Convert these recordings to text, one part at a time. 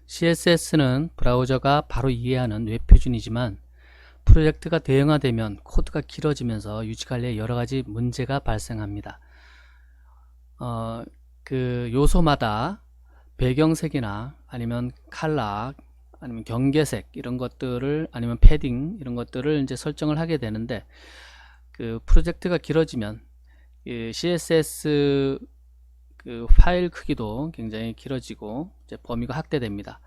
CSS는 브라우저가 바로 이해하는 웹 표준이지만 프로젝트가 대형화되면 코드가 길어지면서 유지관리에 여러가지 문제가 발생합니다. 그 요소마다 배경색이나 아니면 칼라 아니면 경계색 이런 것들을 아니면 패딩 이런 것들을 이제 설정을 하게 되는데, 그 프로젝트가 길어지면 CSS 그 파일 크기도 굉장히 길어지고 이제 범위가 확대됩니다.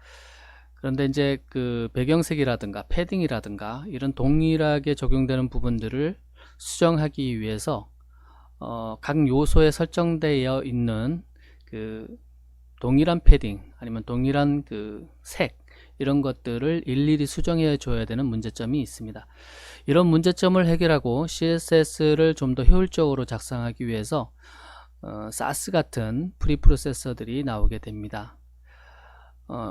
그런데 이제 그 배경색이라든가 패딩이라든가 이런 동일하게 적용되는 부분들을 수정하기 위해서 각 요소에 설정되어 있는 그 동일한 패딩 아니면 동일한 그 색 이런 것들을 일일이 수정해 줘야 되는 문제점이 있습니다. 이런 문제점을 해결하고 CSS를 좀 더 효율적으로 작성하기 위해서 SAS 같은 프리프로세서들이 나오게 됩니다.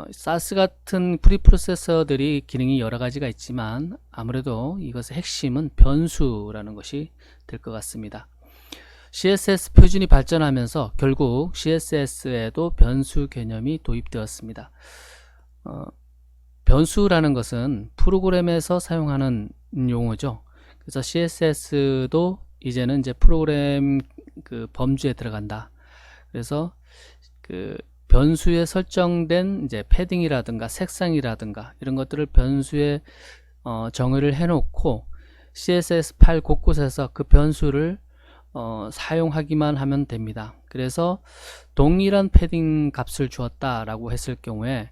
SAS 같은 프리프로세서들이 기능이 여러 가지가 있지만 아무래도 이것의 핵심은 변수라는 것이 될 것 같습니다. CSS 표준이 발전하면서 결국 CSS에도 변수 개념이 도입되었습니다. 변수라는 것은 프로그램에서 사용하는 용어죠. 그래서 CSS도 이제는 이제 프로그램 그 범주에 들어간다. 그래서 그 변수에 설정된 이제 패딩이라든가 색상이라든가 이런 것들을 변수에 정의를 해놓고 CSS 파일 곳곳에서 그 변수를 사용하기만 하면 됩니다. 그래서 동일한 패딩 값을 주었다라고 했을 경우에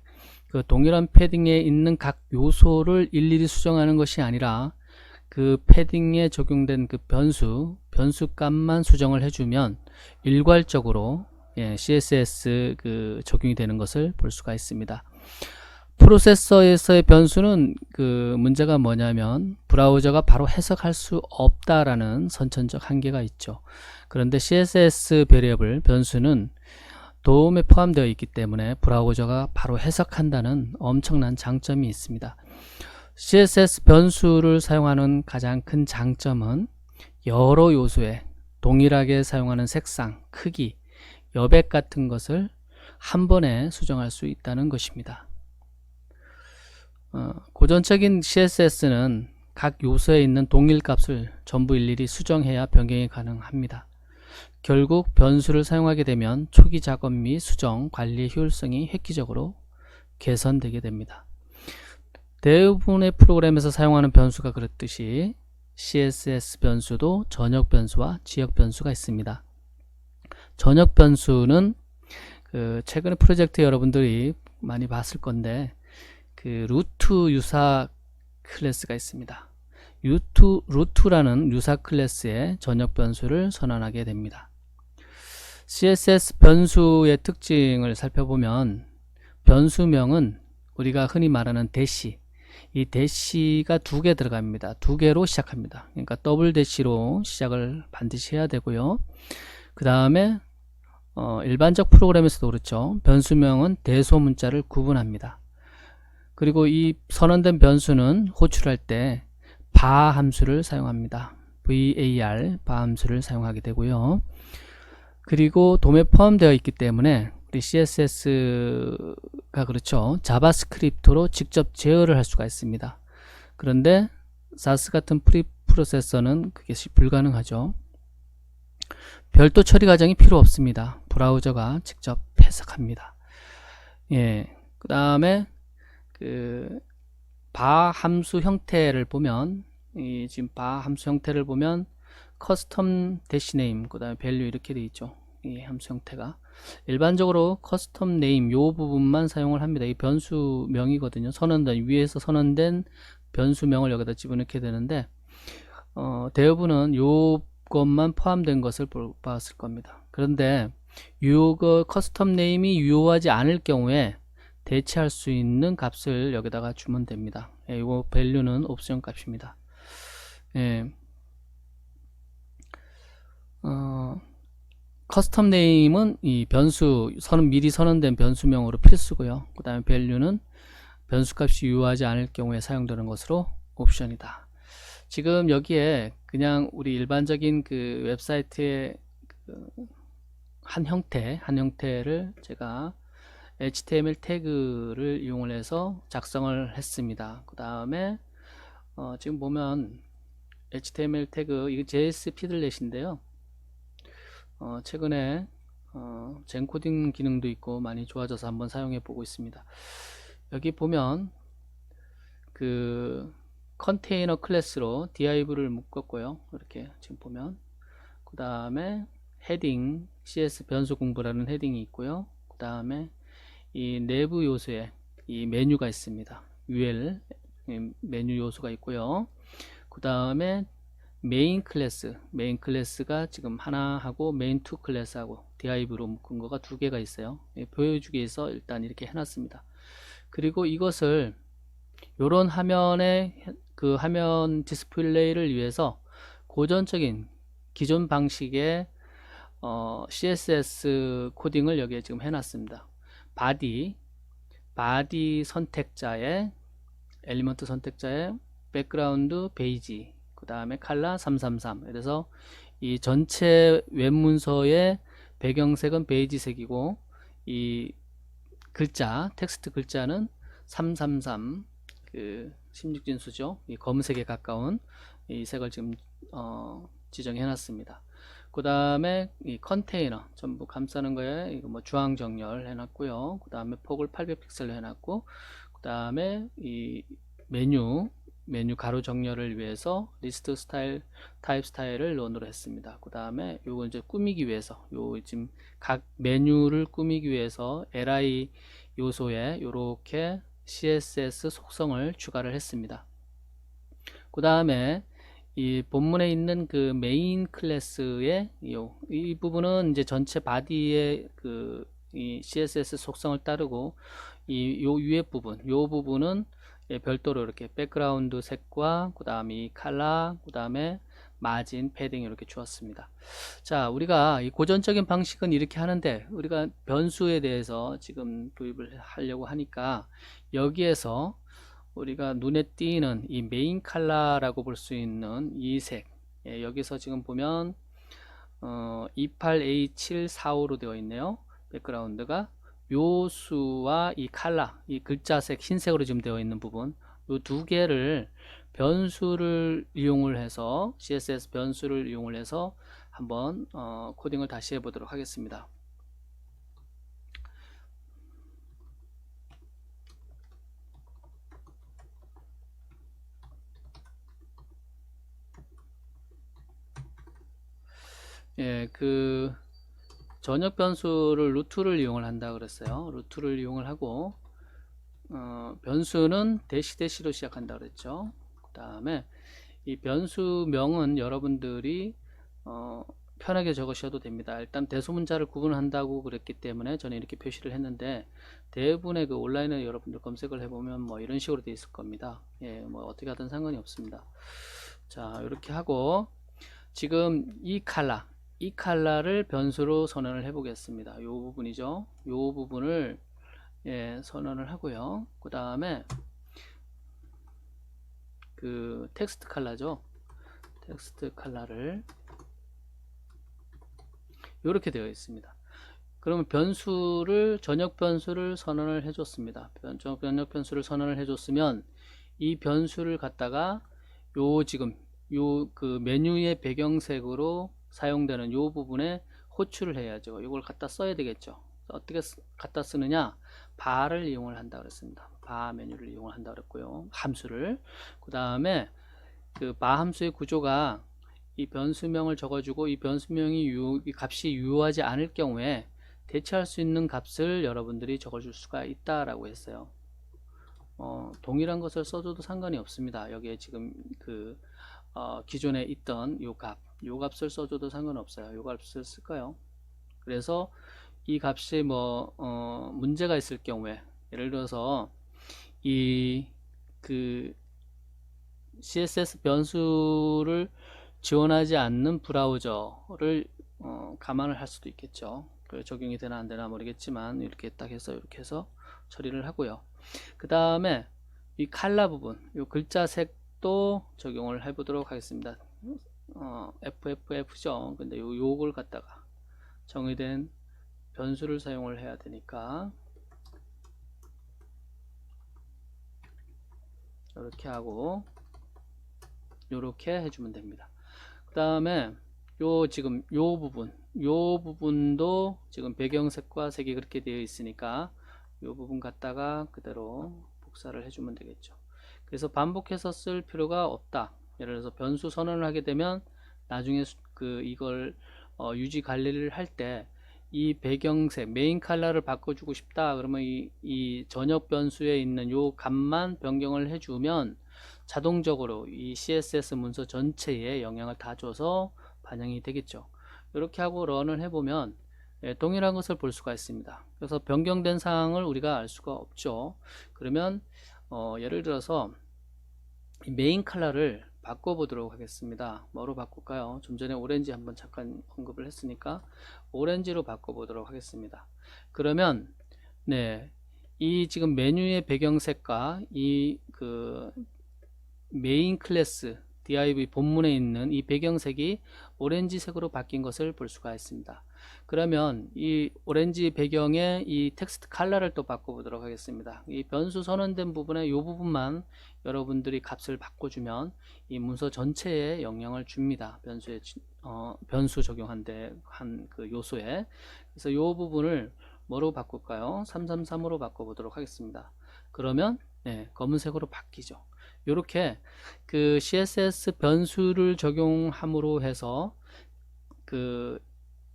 그 동일한 패딩에 있는 각 요소를 일일이 수정하는 것이 아니라 그 패딩에 적용된 그 변수 값만 수정을 해주면 일괄적으로 CSS 그 적용이 되는 것을 볼 수가 있습니다. 프로세서에서의 변수는 그 문제가 뭐냐면 브라우저가 바로 해석할 수 없다라는 선천적 한계가 있죠. 그런데 CSS 베리어블 변수는 도움에 포함되어 있기 때문에 브라우저가 바로 해석한다는 엄청난 장점이 있습니다. CSS 변수를 사용하는 가장 큰 장점은 여러 요소에 동일하게 사용하는 색상, 크기, 여백 같은 것을 한 번에 수정할 수 있다는 것입니다. 고전적인 CSS는 각 요소에 있는 동일 값을 전부 일일이 수정해야 변경이 가능합니다. 결국 변수를 사용하게 되면 초기 작업 및 수정, 관리의 효율성이 획기적으로 개선되게 됩니다. 대부분의 프로그램에서 사용하는 변수가 그렇듯이 CSS 변수도 전역 변수와 지역 변수가 있습니다. 전역 변수는 그 최근에 프로젝트 여러분들이 많이 봤을 건데 그 루트 유사 클래스가 있습니다. 루트라는 유사 클래스의 전역 변수를 선언하게 됩니다. CSS 변수의 특징을 살펴보면 변수명은 우리가 흔히 말하는 대시, 이 대시가 두 개 들어갑니다. 두 개로 시작합니다. 그러니까 더블 대시로 시작을 반드시 해야 되고요. 그 다음에 일반적 프로그램에서도 그렇죠. 변수명은 대소문자를 구분합니다. 그리고 이 선언된 변수는 호출할 때 var 함수를 사용합니다. var 함수를 사용하게 되고요. 그리고 돔에 포함되어 있기 때문에 우리 CSS가 그렇죠. 자바스크립트로 직접 제어를 할 수가 있습니다. 그런데 SAS 같은 프리프로세서는 그것이 불가능하죠. 별도 처리 과정이 필요 없습니다. 브라우저가 직접 해석합니다. 그 다음에 그 var 함수 형태를 보면 지금 var 함수 형태를 보면 커스텀 대시네임 그 다음에 밸류 이렇게 되어 있죠. 이 함수 형태가 일반적으로 커스텀 네임 요 부분만 사용을 합니다. 이 변수명이거든요. 위에서 선언된 변수명을 여기다 집어넣게 되는데 대부분은 요것만 포함된 것을 봤을 겁니다. 그런데 요거 커스텀 네임이 유효하지 않을 경우에 대체할 수 있는 값을 여기다가 주면 됩니다. 이거 밸류는 옵션 값입니다. 커스텀 네임은 이 변수 미리 선언된 변수명으로 필수고요. 그 다음에 밸류는 변수값이 유효하지 않을 경우에 사용되는 것으로 옵션이다. 지금 여기에 그냥 우리 일반적인 그 웹사이트의 한 형태를 제가 HTML 태그를 이용을 해서 작성을 했습니다. 그 다음에 지금 보면 HTML 태그 이거 JS 피들렛인데요. 최근에 젠코딩 기능도 있고 많이 좋아져서 한번 사용해 보고 있습니다. 여기 보면 그 컨테이너 클래스로 div를 묶었고요. 이렇게 지금 보면 그 다음에 헤딩 CS 변수 공부라는 헤딩이 있고요. 그 다음에 이 내부 요소에 이 메뉴가 있습니다. UL 메뉴 요소가 있고요. 그 다음에 메인 클래스가 지금 하나 하고 메인 2 클래스하고 div로 묶은 거가 두 개가 있어요. 보여주기 위해서 일단 이렇게 해놨습니다. 그리고 이것을 요런 화면에 그 화면 디스플레이를 위해서 고전적인 기존 방식의 CSS 코딩을 여기에 지금 해놨습니다. 바디 선택자에 엘리먼트 선택자에 백그라운드 베이지 그 다음에 칼라 333 그래서 이 전체 웹문서의 배경색은 베이지색이고 이 글자 텍스트 글자는 333 그 16진수죠. 이 검은색에 가까운 이 색을 지금 지정해 놨습니다. 그 다음에 이 컨테이너 전부 감싸는 거에 이거 뭐 주황 정렬 해놨고요. 그 다음에 폭을 800픽셀로 해놨고, 그 다음에 이 메뉴 가로 정렬을 위해서 리스트 스타일 타입 스타일을 런으로 했습니다. 그 다음에 요거 이제 꾸미기 위해서 요 지금 각 메뉴를 꾸미기 위해서 li 요소에 요렇게 CSS 속성을 추가를 했습니다. 그 다음에 이 본문에 있는 그 메인 클래스의 이 부분은 이제 전체 바디의 그 이 CSS 속성을 따르고 요 위에 부분, 요 부분은 별도로 이렇게 백그라운드 색과 그 다음에 이 칼라, 그 다음에 마진, 패딩 이렇게 주었습니다. 자, 우리가 이 고전적인 방식은 이렇게 하는데 우리가 변수에 대해서 지금 도입을 하려고 하니까 여기에서 우리가 눈에 띄는 이 메인 컬러라고 볼 수 있는 이 색, 여기서 지금 보면 28A745로 되어 있네요. 백그라운드가 요 수와 이 컬러, 이 글자색 흰색으로 지금 되어 있는 부분, 요 두 개를 변수를 이용을 해서 CSS 변수를 이용을 해서 한번 코딩을 다시 해보도록 하겠습니다. 예, 그 전역 변수를 루트를 이용을 한다 그랬어요. 루트를 이용을 하고 변수는 대시대시로 시작한다 그랬죠. 그 다음에 이 변수명은 여러분들이 편하게 적으셔도 됩니다. 일단 대소문자를 구분한다고 그랬기 때문에 저는 이렇게 표시를 했는데 대부분의 그 온라인에 여러분들 검색을 해보면 뭐 이런 식으로 되어 있을 겁니다. 예, 뭐 어떻게 하든 상관이 없습니다. 자, 이렇게 하고 지금 이 컬러를 변수로 선언을 해 보겠습니다. 요 부분이죠. 요 부분을 선언을 하고요. 그 다음에 그 텍스트 컬러죠. 텍스트 컬러를 이렇게 되어 있습니다. 그러면 전역 변수를 선언을 해줬습니다. 전역 변수를 선언을 해줬으면 이 변수를 갖다가 지금 그 메뉴의 배경색으로 사용되는 요 부분에 호출을 해야죠. 이걸 갖다 써야 되겠죠. 어떻게 갖다 쓰느냐? 바를 이용을 한다 그랬습니다. 바 메뉴를 이용을 한다 그랬고요. 함수를. 그 다음에 그 바 함수의 구조가 이 변수명을 적어주고 이 변수명이 이 값이 유효하지 않을 경우에 대체할 수 있는 값을 여러분들이 적어줄 수가 있다라고 했어요. 동일한 것을 써줘도 상관이 없습니다. 여기에 지금 그 기존에 있던 요 값을 써줘도 상관없어요. 요 값을 쓸까요? 그래서 이 값이 뭐 문제가 있을 경우에 예를 들어서 그 CSS 변수를 지원하지 않는 브라우저를 감안을 할 수도 있겠죠. 적용이 되나 안 되나 모르겠지만 이렇게 딱 해서 이렇게 해서 처리를 하고요. 그 다음에 이 컬러 부분, 이 글자 색도 적용을 해보도록 하겠습니다. FFF죠. 근데 요걸 갖다가 정의된 변수를 사용을 해야 되니까 이렇게 하고 이렇게 해주면 됩니다. 그 다음에 지금 요 부분도 지금 배경색과 색이 그렇게 되어 있으니까 요 부분 갖다가 그대로 복사를 해주면 되겠죠. 그래서 반복해서 쓸 필요가 없다. 예를 들어서 변수 선언을 하게 되면 나중에 이걸 유지 관리를 할 때 이 배경색 메인 컬러를 바꿔주고 싶다 그러면 이 전역 변수에 있는 요 값만 변경을 해주면 자동적으로 이 CSS 문서 전체에 영향을 다 줘서 반영이 되겠죠. 이렇게 하고 런을 해보면 동일한 것을 볼 수가 있습니다. 그래서 변경된 사항을 우리가 알 수가 없죠. 그러면 예를 들어서 이 메인 컬러를 바꿔보도록 하겠습니다. 뭐로 바꿀까요? 좀 전에 오렌지 한번 잠깐 언급을 했으니까 오렌지로 바꿔보도록 하겠습니다. 그러면 이 지금 메뉴의 배경색과 이 메인 클래스 div 본문에 있는 이 배경색이 오렌지색으로 바뀐 것을 볼 수가 있습니다. 그러면 이 오렌지 배경에 이 텍스트 컬러를 또 바꿔보도록 하겠습니다. 이 변수 선언된 부분에 이 부분만 여러분들이 값을 바꿔주면 이 문서 전체에 영향을 줍니다. 변수 적용한 그 요소에. 그래서 이 부분을 뭐로 바꿀까요? 333으로 바꿔보도록 하겠습니다. 그러면 검은색으로 바뀌죠. 이렇게 그 CSS 변수를 적용함으로 해서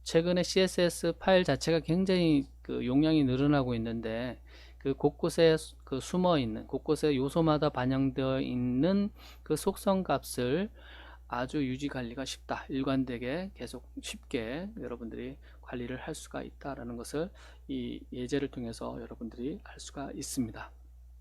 최근에 CSS 파일 자체가 굉장히 용량이 늘어나고 있는데 곳곳에 숨어 있는 곳곳에 요소마다 반영되어 있는 그 속성 값을 아주 유지 관리가 쉽다. 일관되게 계속 쉽게 여러분들이 관리를 할 수가 있다라는 것을 이 예제를 통해서 여러분들이 알 수가 있습니다.